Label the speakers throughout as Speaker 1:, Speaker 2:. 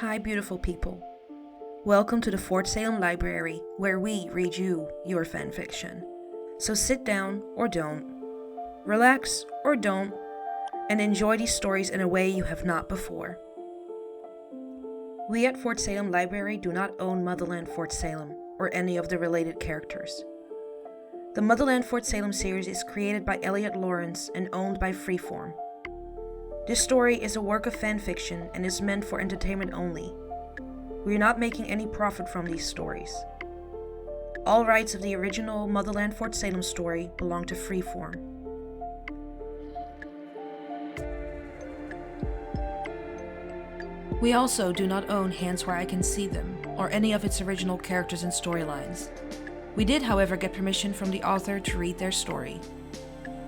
Speaker 1: Hi, beautiful people. Welcome to the Fort Salem Library, where we read you your fanfiction. So sit down or don't, relax or don't, and enjoy these stories in a way you have not before. We at Fort Salem Library do not own Motherland Fort Salem or any of the related characters. The Motherland Fort Salem series is created by Elliot Lawrence and owned by Freeform. This story is a work of fanfiction and is meant for entertainment only. We are not making any profit from these stories. All rights of the original Motherland Fort Salem story belong to Freeform. We also do not own Hands Where I Can See Them, or any of its original characters and storylines. We did, however, get permission from the author to read their story.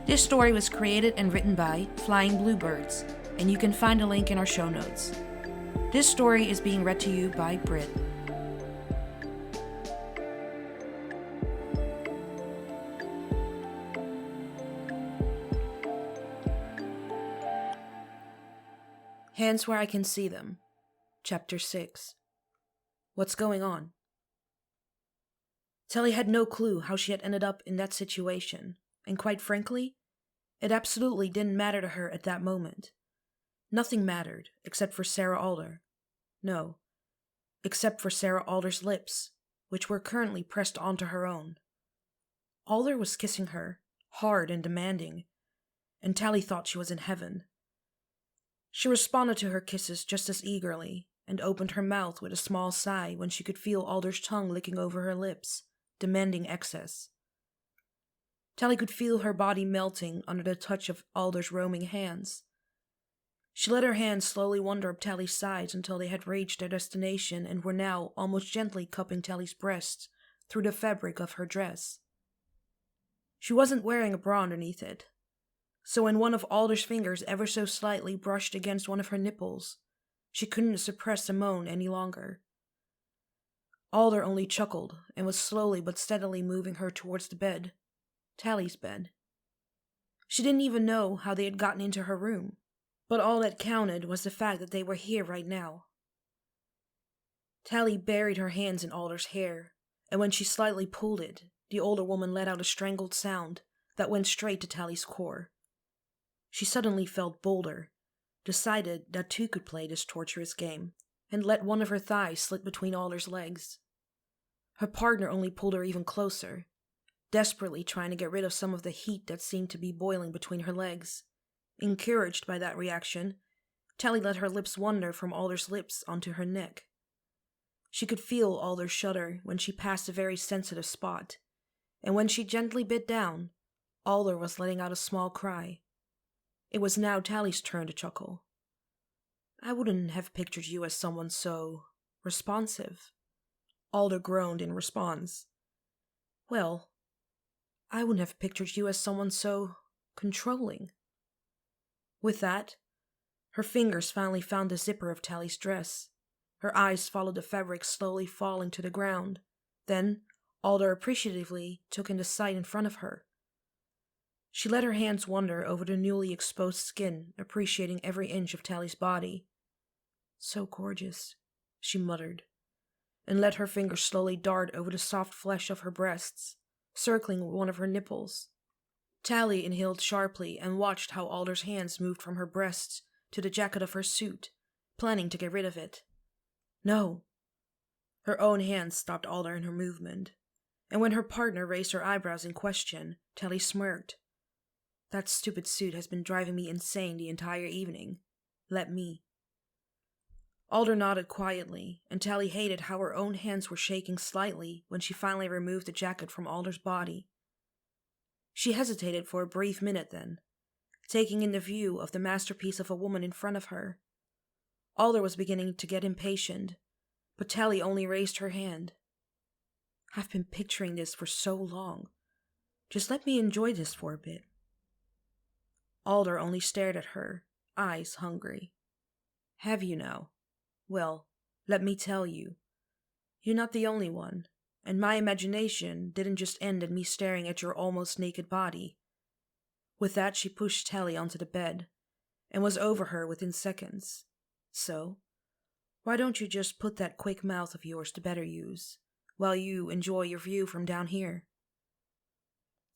Speaker 1: This story was created and written by FlyingBlueBirds, and you can find a link in our show notes. This story is being read to you by Britt. Hands Where I Can See Them, Chapter 6. What's going on? Telly had no clue how she had ended up in that situation, and quite frankly, it absolutely didn't matter to her at that moment. Nothing mattered, except for Sarah Alder. No, except for Sarah Alder's lips, which were currently pressed onto her own. Alder was kissing her, hard and demanding, and Tally thought she was in heaven. She responded to her kisses just as eagerly, and opened her mouth with a small sigh when she could feel Alder's tongue licking over her lips, demanding excess. Tally could feel her body melting under the touch of Alder's roaming hands. She let her hands slowly wander up Tally's sides until they had reached their destination and were now almost gently cupping Tally's breasts through the fabric of her dress. She wasn't wearing a bra underneath it, so when one of Alder's fingers ever so slightly brushed against one of her nipples, she couldn't suppress a moan any longer. Alder only chuckled and was slowly but steadily moving her towards the bed. Tally's bed. She didn't even know how they had gotten into her room, but all that counted was the fact that they were here right now. Tally buried her hands in Alder's hair, and when she slightly pulled it, the older woman let out a strangled sound that went straight to Tally's core. She suddenly felt bolder, decided that two could play this torturous game, and let one of her thighs slip between Alder's legs. Her partner only pulled her even closer, desperately trying to get rid of some of the heat that seemed to be boiling between her legs. Encouraged by that reaction, Tally let her lips wander from Alder's lips onto her neck. She could feel Alder shudder when she passed a very sensitive spot, and when she gently bit down, Alder was letting out a small cry. It was now Tally's turn to chuckle. "I wouldn't have pictured you as someone so responsive," Alder groaned in response. "Well, I wouldn't have pictured you as someone so controlling." With that, her fingers finally found the zipper of Tally's dress. Her eyes followed the fabric slowly falling to the ground. Then, Alder appreciatively took in the sight in front of her. She let her hands wander over the newly exposed skin, appreciating every inch of Tally's body. "So gorgeous," she muttered, and let her fingers slowly dart over the soft flesh of her breasts, circling one of her nipples. Tally inhaled sharply and watched how Alder's hands moved from her breasts to the jacket of her suit, planning to get rid of it. No! Her own hands stopped Alder in her movement, and when her partner raised her eyebrows in question, Tally smirked. "That stupid suit has been driving me insane the entire evening. Let me." Alder nodded quietly, and Tally hated how her own hands were shaking slightly when she finally removed the jacket from Alder's body. She hesitated for a brief minute then, taking in the view of the masterpiece of a woman in front of her. Alder was beginning to get impatient, but Tally only raised her hand. "I've been picturing this for so long. Just let me enjoy this for a bit." Alder only stared at her, eyes hungry. "Have you now? Well, let me tell you. You're not the only one, and my imagination didn't just end at me staring at your almost naked body." With that, she pushed Tally onto the bed, and was over her within seconds. So, Why don't you just put that quick mouth of yours to better use, while you enjoy your view from down here?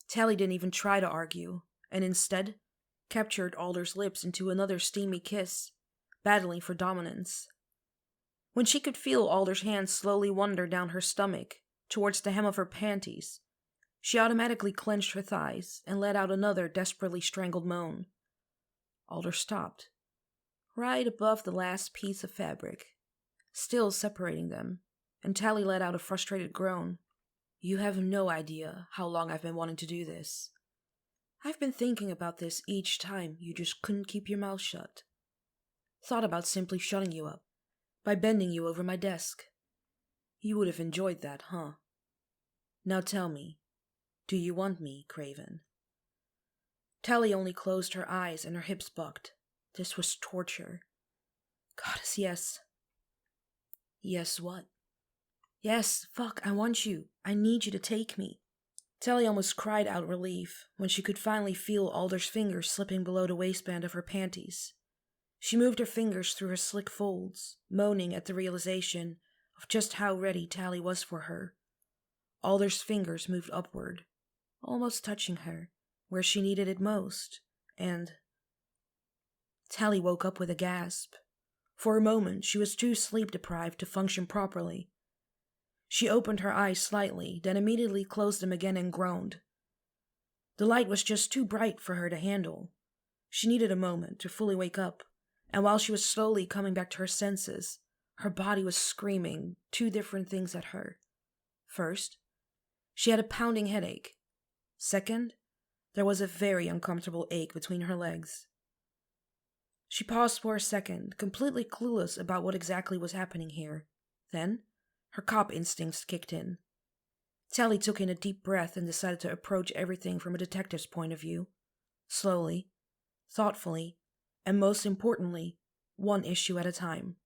Speaker 1: Tally didn't even try to argue, and instead captured Alder's lips into another steamy kiss, battling for dominance. When she could feel Alder's hand slowly wander down her stomach, towards the hem of her panties, she automatically clenched her thighs and let out another desperately strangled moan. Alder stopped, right above the last piece of fabric, still separating them, and Tally let out a frustrated groan. You have no idea how long I've been wanting to do this. I've been thinking about this each time you just couldn't keep your mouth shut. Thought about simply shutting you up, by bending you over my desk. You would have enjoyed that, huh? Now tell me, do you want me, Craven? Tally only closed her eyes and her hips bucked. This was torture. Goddess, yes. Yes, what? Yes, fuck, I want you. I need you to take me. Tally almost cried out relief when she could finally feel Alder's fingers slipping below the waistband of her panties. She moved her fingers through her slick folds, moaning at the realization of just how ready Tally was for her. Alder's fingers moved upward, almost touching her, where she needed it most, and Tally woke up with a gasp. For a moment, she was too sleep-deprived to function properly. She opened her eyes slightly, then immediately closed them again and groaned. The light was just too bright for her to handle. She needed a moment to fully wake up, and while she was slowly coming back to her senses, her body was screaming two different things at her. First, she had a pounding headache. Second, there was a very uncomfortable ache between her legs. She paused for a second, completely clueless about what exactly was happening here. Then, her cop instincts kicked in. Tally took in a deep breath and decided to approach everything from a detective's point of view. Slowly, thoughtfully, and most importantly, one issue at a time.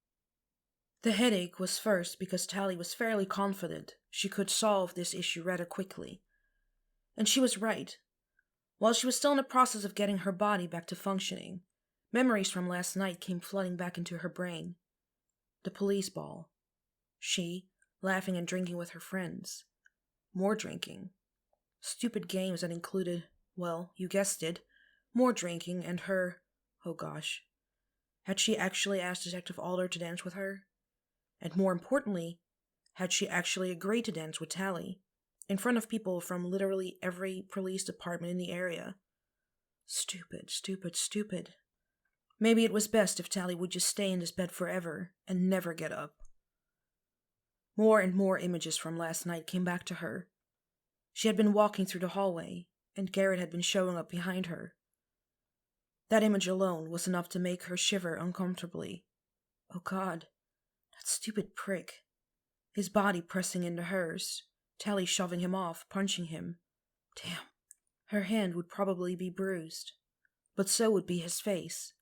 Speaker 1: The headache was first because Tally was fairly confident she could solve this issue rather quickly. And she was right. While she was still in the process of getting her body back to functioning, memories from last night came flooding back into her brain. The police ball. She, laughing and drinking with her friends. More drinking. Stupid games that included, well, you guessed it, more drinking and her, oh gosh. Had she actually asked Detective Alder to dance with her? And more importantly, had she actually agreed to dance with Tally, in front of people from literally every police department in the area? Stupid, stupid, stupid. Maybe it was best if Tally would just stay in this bed forever and never get up. More and more images from last night came back to her. She had been walking through the hallway, and Garrett had been showing up behind her. That image alone was enough to make her shiver uncomfortably. Oh God, that stupid prick. His body pressing into hers, Tally shoving him off, punching him. Damn, her hand would probably be bruised, but so would be his face.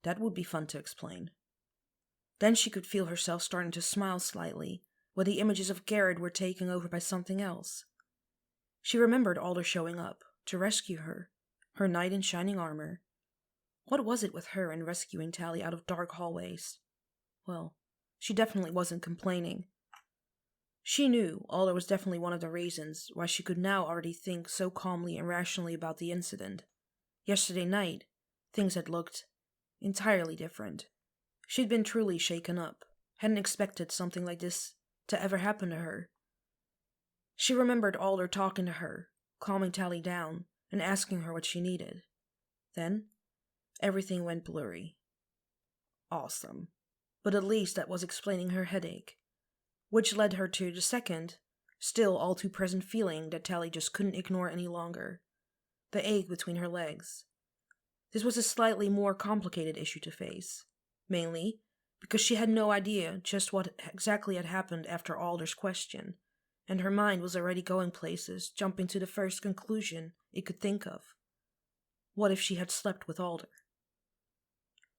Speaker 1: That would be fun to explain. Then she could feel herself starting to smile slightly, when the images of Garrett were taken over by something else. She remembered Alder showing up, to rescue her, her knight in shining armor. What was it with her and rescuing Tally out of dark hallways? Well, she definitely wasn't complaining. She knew Alder was definitely one of the reasons why she could now already think so calmly and rationally about the incident. Yesterday night, things had looked entirely different. She'd been truly shaken up, hadn't expected something like this to ever happen to her. She remembered Alder talking to her, calming Tally down, and asking her what she needed. Then, everything went blurry. Awesome. But at least that was explaining her headache, which led her to the second, still all too present feeling that Tally just couldn't ignore any longer. The ache between her legs. This was a slightly more complicated issue to face, mainly because she had no idea just what exactly had happened after Alder's question, and her mind was already going places, jumping to the first conclusion it could think of. What if she had slept with Alder?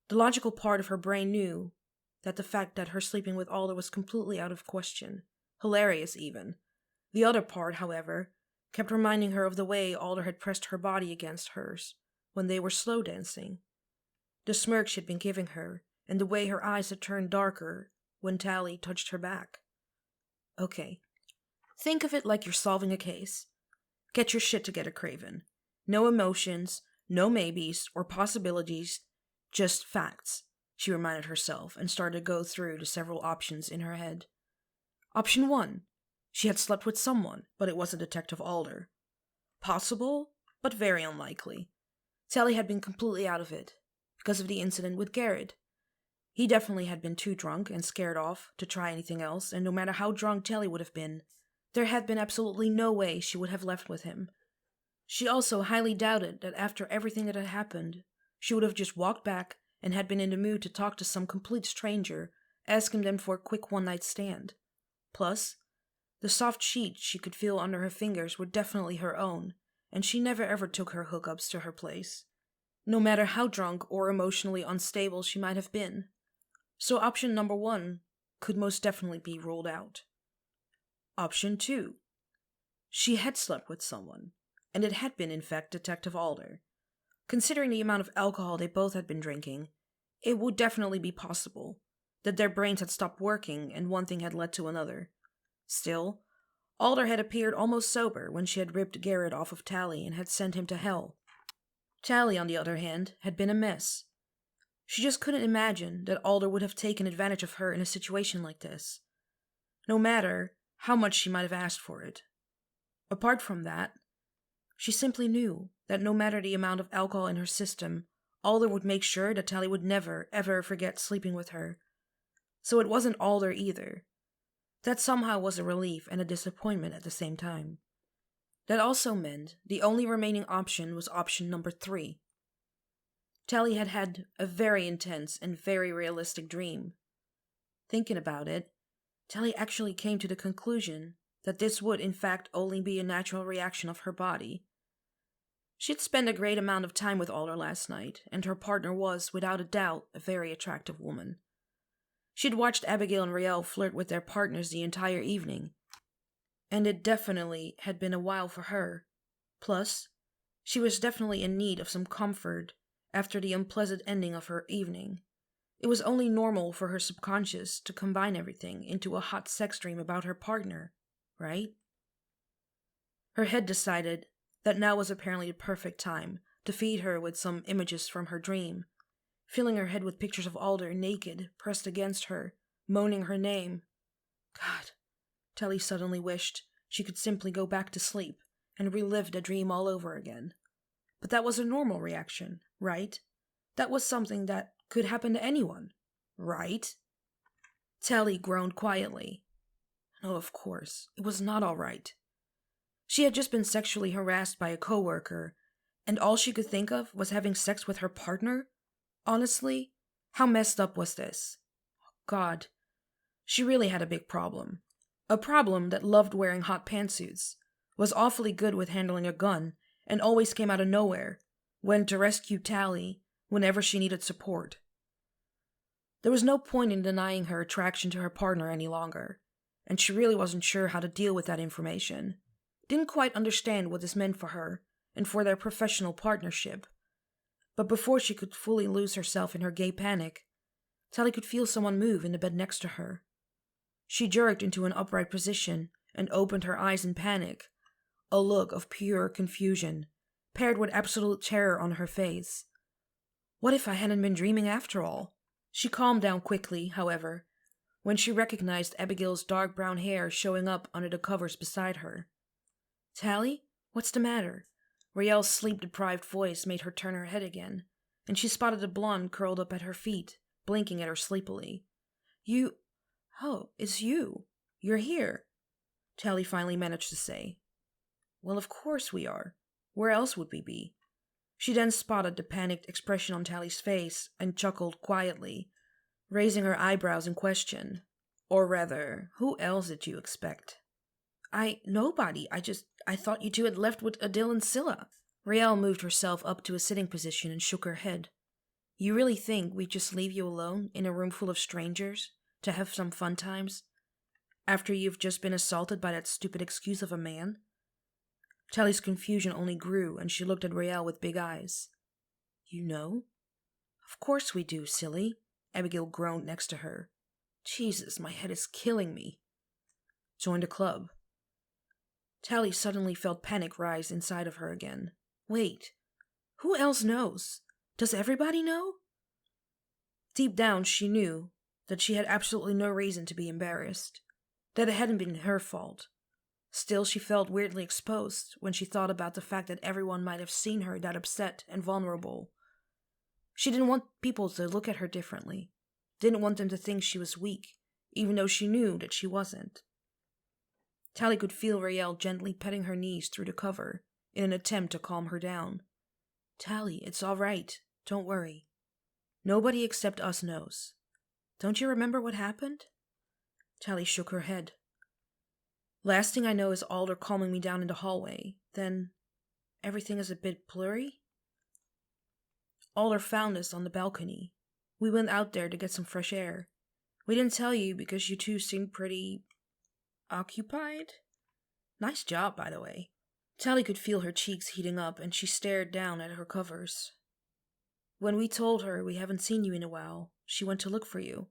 Speaker 1: The logical part of her brain knew that the fact that her sleeping with Alder was completely out of question, hilarious even. The other part, however, kept reminding her of the way Alder had pressed her body against hers when they were slow dancing. The smirk she had been giving her, and the way her eyes had turned darker when Tally touched her back. Okay, think of it like you're solving a case. Get your shit together, Craven. No emotions, no maybes or possibilities, just facts, she reminded herself and started to go through the several options in her head. Option 1. She had slept with someone, but it wasn't Detective Alder. Possible, but very unlikely. Tally had been completely out of it, because of the incident with Garrett. He definitely had been too drunk and scared off to try anything else, and no matter how drunk Tally would have been, there had been absolutely no way she would have left with him. She also highly doubted that after everything that had happened, she would have just walked back and had been in the mood to talk to some complete stranger, asking them for a quick one-night stand. Plus, the soft sheets she could feel under her fingers were definitely her own, and she never ever took her hookups to her place, no matter how drunk or emotionally unstable she might have been. So option number 1 could most definitely be ruled out. Option 2. She had slept with someone, and it had been in fact Detective Alder. Considering the amount of alcohol they both had been drinking, it would definitely be possible that their brains had stopped working and one thing had led to another. Still, Alder had appeared almost sober when she had ripped Garrett off of Tally and had sent him to hell. Tally, on the other hand, had been a mess. She just couldn't imagine that Alder would have taken advantage of her in a situation like this, no matter how much she might have asked for it. Apart from that, she simply knew that no matter the amount of alcohol in her system, Alder would make sure that Tally would never, ever forget sleeping with her. So it wasn't Alder either. That somehow was a relief and a disappointment at the same time. That also meant the only remaining option was option number 3. Tally had had a very intense and very realistic dream. Thinking about it, Tally actually came to the conclusion that this would in fact only be a natural reaction of her body. She'd spent a great amount of time with Alder last night, and her partner was, without a doubt, a very attractive woman. She'd watched Abigail and Riel flirt with their partners the entire evening, and it definitely had been a while for her. Plus, she was definitely in need of some comfort after the unpleasant ending of her evening. It was only normal for her subconscious to combine everything into a hot sex dream about her partner, right? Her head decided that now was apparently the perfect time to feed her with some images from her dream, filling her head with pictures of Alder naked, pressed against her, moaning her name. God, Tally suddenly wished she could simply go back to sleep and relive the dream all over again. But that was a normal reaction, right? That was something that could happen to anyone, right? Tally groaned quietly. No, of course, it was not all right. She had just been sexually harassed by a coworker, and all she could think of was having sex with her partner? Honestly, how messed up was this? God, she really had a big problem. A problem that loved wearing hot pantsuits, was awfully good with handling a gun, and always came out of nowhere, went to rescue Tally whenever she needed support. There was no point in denying her attraction to her partner any longer, and she really wasn't sure how to deal with that information. Didn't quite understand what this meant for her and for their professional partnership. But before she could fully lose herself in her gay panic, Tally could feel someone move in the bed next to her. She jerked into an upright position and opened her eyes in panic, a look of pure confusion, paired with absolute terror on her face. What if I hadn't been dreaming after all? She calmed down quickly, however, when she recognized Abigail's dark brown hair showing up under the covers beside her. Tally, what's the matter? Riel's sleep-deprived voice made her turn her head again, and she spotted a blonde curled up at her feet, blinking at her sleepily. Oh, it's you. You're here, Tally finally managed to say. Well, of course we are. Where else would we be? She then spotted the panicked expression on Tally's face and chuckled quietly, raising her eyebrows in question. Or rather, who else did you expect? Nobody. I thought you two had left with Adil and Scylla. Riel moved herself up to a sitting position and shook her head. You really think we'd just leave you alone in a room full of strangers to have some fun times? After you've just been assaulted by that stupid excuse of a man? Tally's confusion only grew, and she looked at Riel with big eyes. You know? Of course we do, silly, Abigail groaned next to her. Jesus, my head is killing me. Join the club. Tally suddenly felt panic rise inside of her again. Wait, who else knows? Does everybody know? Deep down, she knew that she had absolutely no reason to be embarrassed, that it hadn't been her fault. Still, she felt weirdly exposed when she thought about the fact that everyone might have seen her that upset and vulnerable. She didn't want people to look at her differently, didn't want them to think she was weak, even though she knew that she wasn't. Tally could feel Raelle gently petting her knees through the cover in an attempt to calm her down. Tally, it's all right. Don't worry. Nobody except us knows. Don't you remember what happened? Tally shook her head. Last thing I know is Alder calming me down in the hallway. Then everything is a bit blurry. Alder found us on the balcony. We went out there to get some fresh air. We didn't tell you because you two seemed pretty occupied. Nice job, by the way. Tally could feel her cheeks heating up, and she stared down at her covers. When we told her we haven't seen you in a while, she went to look for you.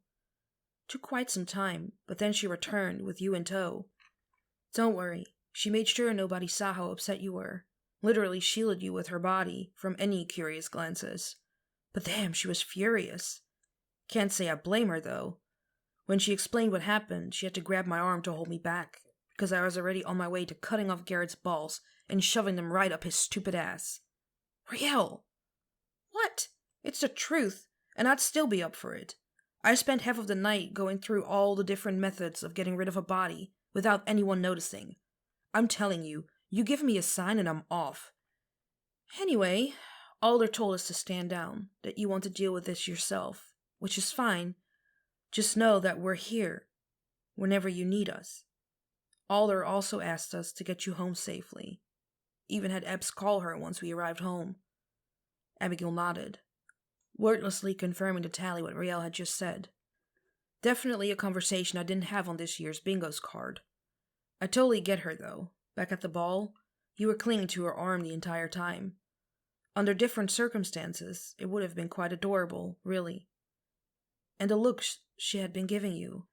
Speaker 1: Took quite some time, but then she returned with you in tow. Don't worry, she made sure nobody saw how upset you were. Literally shielded you with her body from any curious glances. But damn, she was furious. Can't say I blame her, though. When she explained what happened, she had to grab my arm to hold me back, because I was already on my way to cutting off Garrett's balls and shoving them right up his stupid ass. Raelle! What? It's the truth, and I'd still be up for it. I spent half of the night going through all the different methods of getting rid of a body without anyone noticing. I'm telling you, you give me a sign and I'm off. Anyway, Alder told us to stand down, that you want to deal with this yourself, which is fine. Just know that we're here, whenever you need us. Alder also asked us to get you home safely. Even had Epps call her once we arrived home. Abigail nodded, wordlessly confirming to Tally what Raelle had just said. Definitely a conversation I didn't have on this year's bingos card. I totally get her, though. Back at the ball, you were clinging to her arm the entire time. Under different circumstances, it would have been quite adorable, really. And the looks she had been giving you.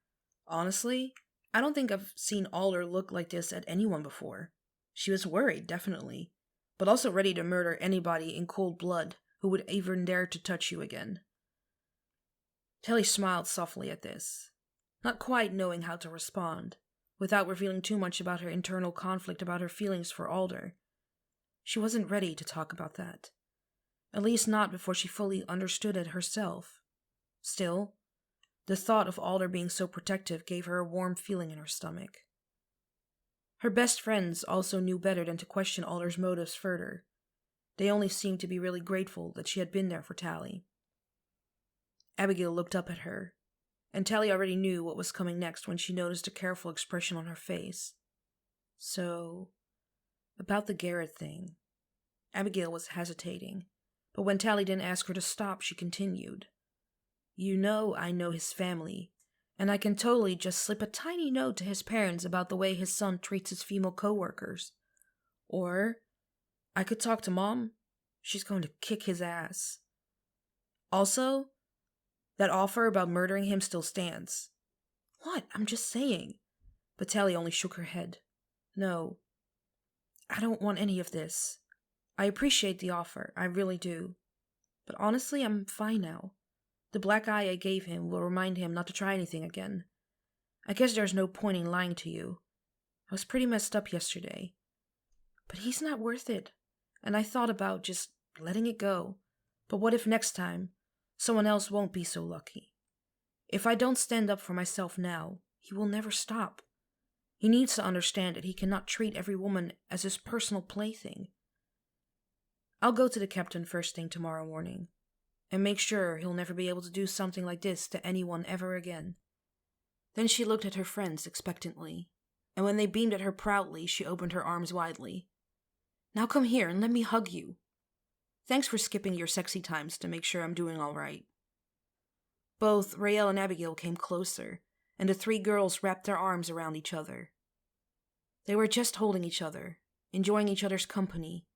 Speaker 1: Honestly, I don't think I've seen Alder look like this at anyone before. She was worried, definitely, but also ready to murder anybody in cold blood who would even dare to touch you again. Tally smiled softly at this, not quite knowing how to respond, without revealing too much about her internal conflict about her feelings for Alder. She wasn't ready to talk about that, at least not before she fully understood it herself. Still, the thought of Alder being so protective gave her a warm feeling in her stomach. Her best friends also knew better than to question Alder's motives further. They only seemed to be really grateful that she had been there for Tally. Abigail looked up at her, and Tally already knew what was coming next when she noticed a careful expression on her face. So, about the Garrett thing. Abigail was hesitating, but when Tally didn't ask her to stop, she continued. You know I know his family, and I can totally just slip a tiny note to his parents about the way his son treats his female co-workers. Or I could talk to Mom. She's going to kick his ass. Also, that offer about murdering him still stands. What? I'm just saying. But Tally only shook her head. No, I don't want any of this. I appreciate the offer, I really do. But honestly, I'm fine now. The black eye I gave him will remind him not to try anything again. I guess there's no point in lying to you. I was pretty messed up yesterday. But he's not worth it. And I thought about just letting it go. But what if next time someone else won't be so lucky? If I don't stand up for myself now, he will never stop. He needs to understand that he cannot treat every woman as his personal plaything. I'll go to the captain first thing tomorrow morning, and make sure he'll never be able to do something like this to anyone ever again. Then she looked at her friends expectantly, and when they beamed at her proudly, she opened her arms widely. Now come here and let me hug you. Thanks for skipping your sexy times to make sure I'm doing all right. Both Raelle and Abigail came closer, and the three girls wrapped their arms around each other. They were just holding each other, enjoying each other's company,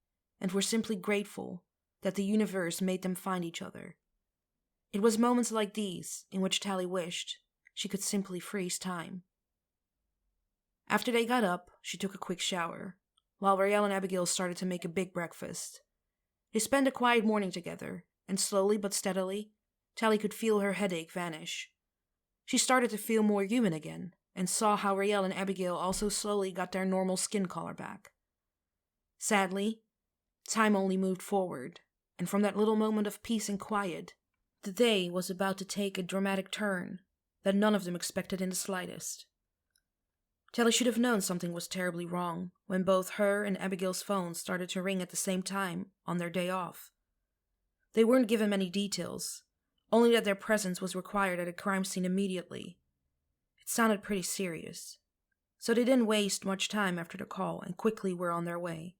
Speaker 1: and were simply grateful that the universe made them find each other. It was moments like these in which Tally wished she could simply freeze time. After they got up, she took a quick shower, while Raelle and Abigail started to make a big breakfast. They spent a quiet morning together, and slowly but steadily, Tally could feel her headache vanish. She started to feel more human again, and saw how Raelle and Abigail also slowly got their normal skin color back. Sadly, time only moved forward, and from that little moment of peace and quiet, the day was about to take a dramatic turn that none of them expected in the slightest. Tally should have known something was terribly wrong when both her and Abigail's phones started to ring at the same time on their day off. They weren't given many details, only that their presence was required at a crime scene immediately. It sounded pretty serious, so they didn't waste much time after the call and quickly were on their way.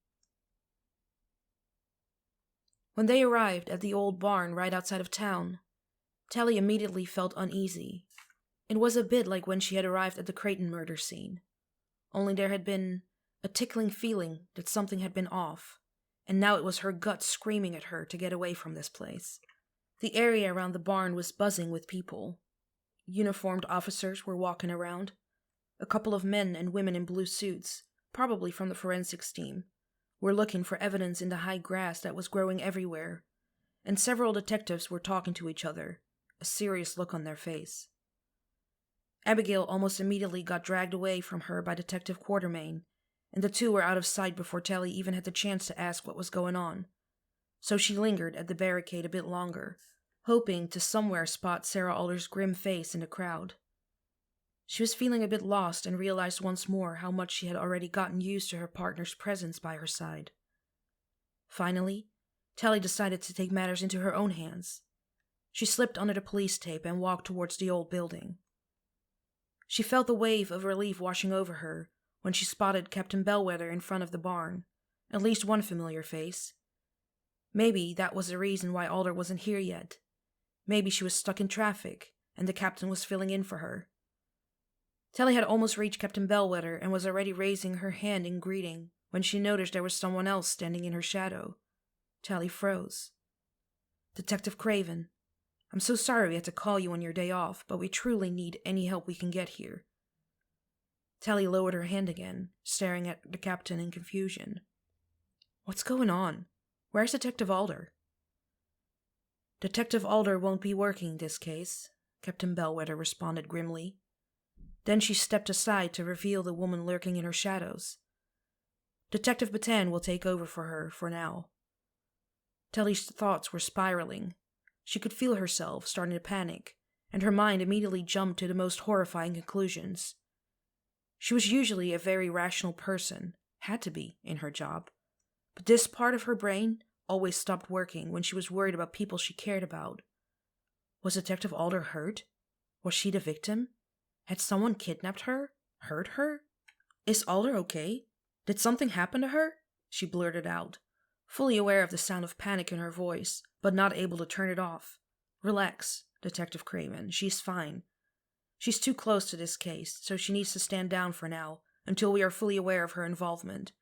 Speaker 1: When they arrived at the old barn right outside of town, Tally immediately felt uneasy. It was a bit like when she had arrived at the Creighton murder scene, only there had been a tickling feeling that something had been off, and now it was her gut screaming at her to get away from this place. The area around the barn was buzzing with people. Uniformed officers were walking around. A couple of men and women in blue suits, probably from the forensics team, were looking for evidence in the high grass that was growing everywhere, and several detectives were talking to each other, a serious look on their face. Abigail almost immediately got dragged away from her by Detective Quartermain, and the two were out of sight before Tally even had the chance to ask what was going on. So she lingered at the barricade a bit longer, hoping to somewhere spot Sarah Alder's grim face in the crowd. She was feeling a bit lost and realized once more how much she had already gotten used to her partner's presence by her side. Finally, Tally decided to take matters into her own hands. She slipped under the police tape and walked towards the old building. She felt the wave of relief washing over her when she spotted Captain Bellwether in front of the barn, at least one familiar face. Maybe that was the reason why Alder wasn't here yet. Maybe she was stuck in traffic, and the captain was filling in for her. Tally had almost reached Captain Bellwether and was already raising her hand in greeting when she noticed there was someone else standing in her shadow. Tally froze. "Detective Craven, I'm so sorry we had to call you on your day off, but we truly need any help we can get here." Tally lowered her hand again, staring at the captain in confusion. "What's going on? Where's Detective Alder?" "Detective Alder won't be working this case," Captain Bellwether responded grimly. Then she stepped aside to reveal the woman lurking in her shadows. "Detective Batin will take over for her for now." Tally's thoughts were spiraling. She could feel herself starting to panic, and her mind immediately jumped to the most horrifying conclusions. She was usually a very rational person, had to be in her job, but this part of her brain always stopped working when she was worried about people she cared about. Was Detective Alder hurt? Was she the victim? Had someone kidnapped her? Hurt her? "Is Alder okay? Did something happen to her?" she blurted out, fully aware of the sound of panic in her voice, but not able to turn it off. "Relax, Detective Craven. She's fine. She's too close to this case, so she needs to stand down for now, until we are fully aware of her involvement."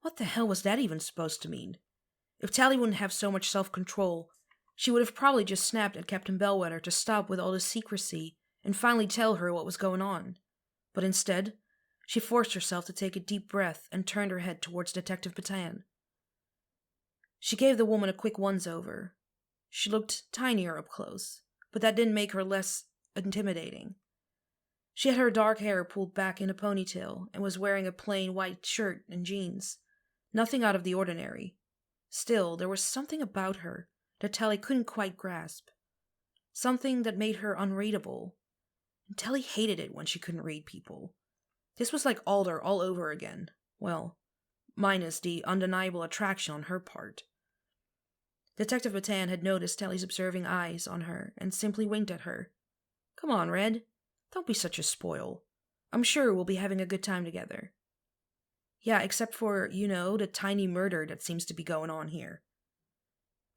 Speaker 1: What the hell was that even supposed to mean? If Tally wouldn't have so much self-control, she would have probably just snapped at Captain Bellwether to stop with all this secrecy and finally tell her what was going on. But instead, she forced herself to take a deep breath and turned her head towards Detective Batin. She gave the woman a quick once-over. She looked tinier up close, but that didn't make her less intimidating. She had her dark hair pulled back in a ponytail and was wearing a plain white shirt and jeans. Nothing out of the ordinary. Still, there was something about her that Tally couldn't quite grasp. Something that made her unreadable. And Tally hated it when she couldn't read people. This was like Alder all over again. Well, minus the undeniable attraction on her part. Detective Batin had noticed Tally's observing eyes on her and simply winked at her. "Come on, Red. Don't be such a spoil. I'm sure we'll be having a good time together." "Yeah, except for, the tiny murder that seems to be going on here."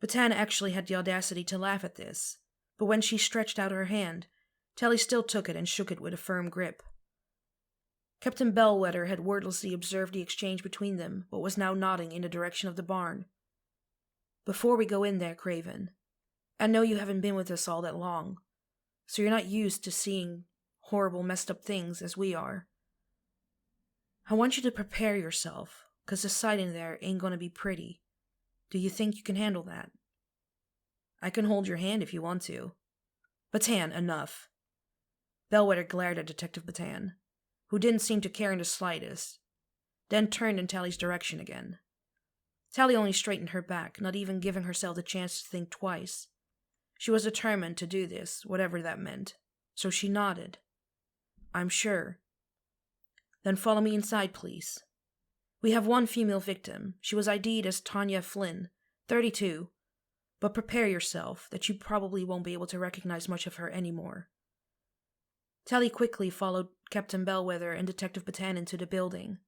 Speaker 1: Batin actually had the audacity to laugh at this, but when she stretched out her hand, Tally still took it and shook it with a firm grip. Captain Bellwether had wordlessly observed the exchange between them, but was now nodding in the direction of the barn. "Before we go in there, Craven, I know you haven't been with us all that long, so you're not used to seeing horrible, messed up things as we are. I want you to prepare yourself, because the sight in there ain't gonna be pretty. Do you think you can handle that? I can hold your hand if you want to. Bataan, enough. Bellwether glared at Detective Bataan, who didn't seem to care in the slightest, then turned in Tally's direction again. Tally only straightened her back, not even giving herself the chance to think twice. She was determined to do this, whatever that meant, so she nodded. I'm sure. Then follow me inside, please. We have one female victim. She was ID'd as Tanya Flynn, 32, but prepare yourself that you probably won't be able to recognize much of her anymore. Tally quickly followed Captain Bellwether and Detective Bataan into the building.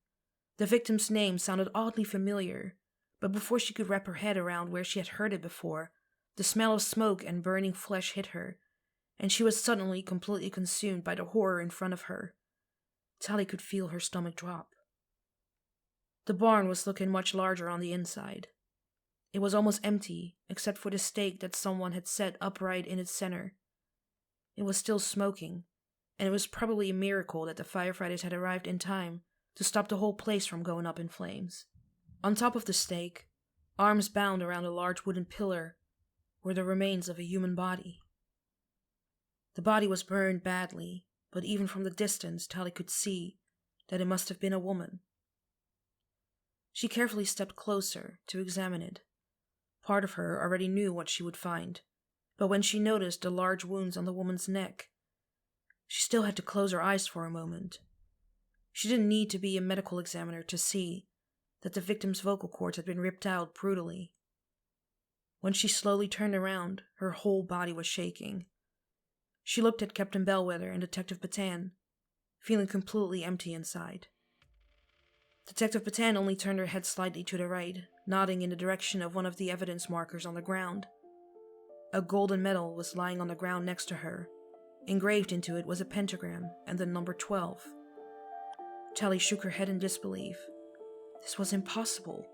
Speaker 1: The victim's name sounded oddly familiar, but before she could wrap her head around where she had heard it before, the smell of smoke and burning flesh hit her, and she was suddenly completely consumed by the horror in front of her. Tally could feel her stomach drop. The barn was looking much larger on the inside. It was almost empty, except for the stake that someone had set upright in its center. It was still smoking, and it was probably a miracle that the firefighters had arrived in time to stop the whole place from going up in flames. On top of the stake, arms bound around a large wooden pillar, were the remains of a human body. The body was burned badly, but even from the distance Tally could see that it must have been a woman. She carefully stepped closer to examine it. Part of her already knew what she would find, but when she noticed the large wounds on the woman's neck, she still had to close her eyes for a moment. She didn't need to be a medical examiner to see that the victim's vocal cords had been ripped out brutally. When she slowly turned around, her whole body was shaking. She looked at Captain Bellwether and Detective Bataan, feeling completely empty inside. Detective Bataan only turned her head slightly to the right, nodding in the direction of one of the evidence markers on the ground. A golden medal was lying on the ground next to her. Engraved into it was a pentagram and the number 12. Tally shook her head in disbelief. This was impossible.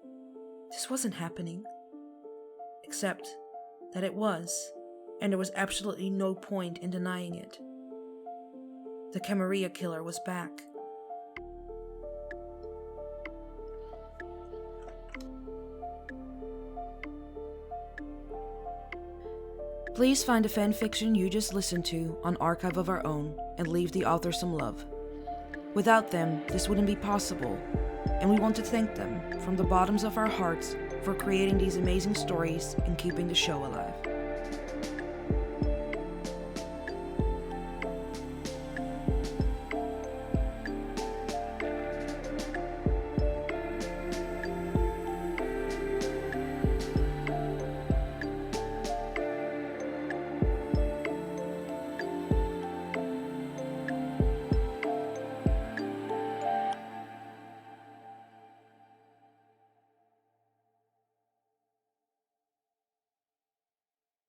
Speaker 1: This wasn't happening. Except that it was, and there was absolutely no point in denying it. The Camarilla killer was back. Please find the fanfiction you just listened to on Archive of Our Own and leave the author some love. Without them, this wouldn't be possible, and we want to thank them from the bottoms of our hearts for creating these amazing stories and keeping the show alive.